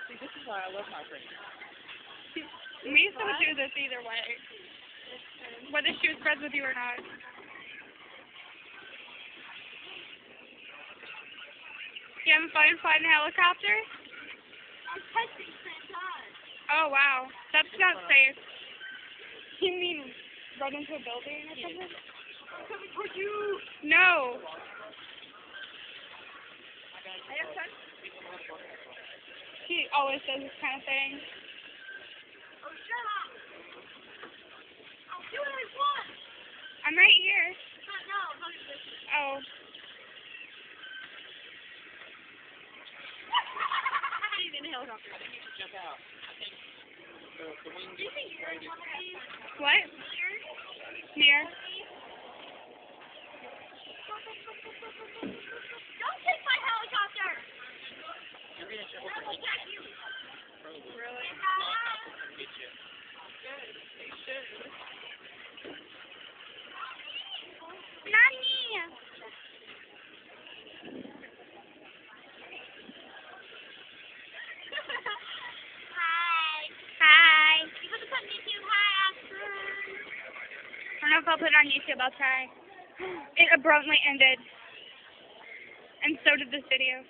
See, this is why I love my friends. Misa would do this either way, whether she was friends with you or not. You having fun flying a helicopter? I'm testing Santana. Oh wow, that's not safe. You mean run into a building or something? I'm coming towards you. No. I have fun. She always does this kind of thing. Oh, shut up. I'll do it at once. I'm right here. No, I'm not this. Oh. He's in a helicopter. I think you should jump out. I think the wings. Do you think you're in one of these? What? Near. Don't take my helicopter. You're gonna jump That out. will catch you. Really? Get you. They should. Nani. Hi. Hi. You put this on YouTube. Hi, Oscar. I don't know if I'll put it on YouTube. I'll try. It abruptly ended. And so did this video.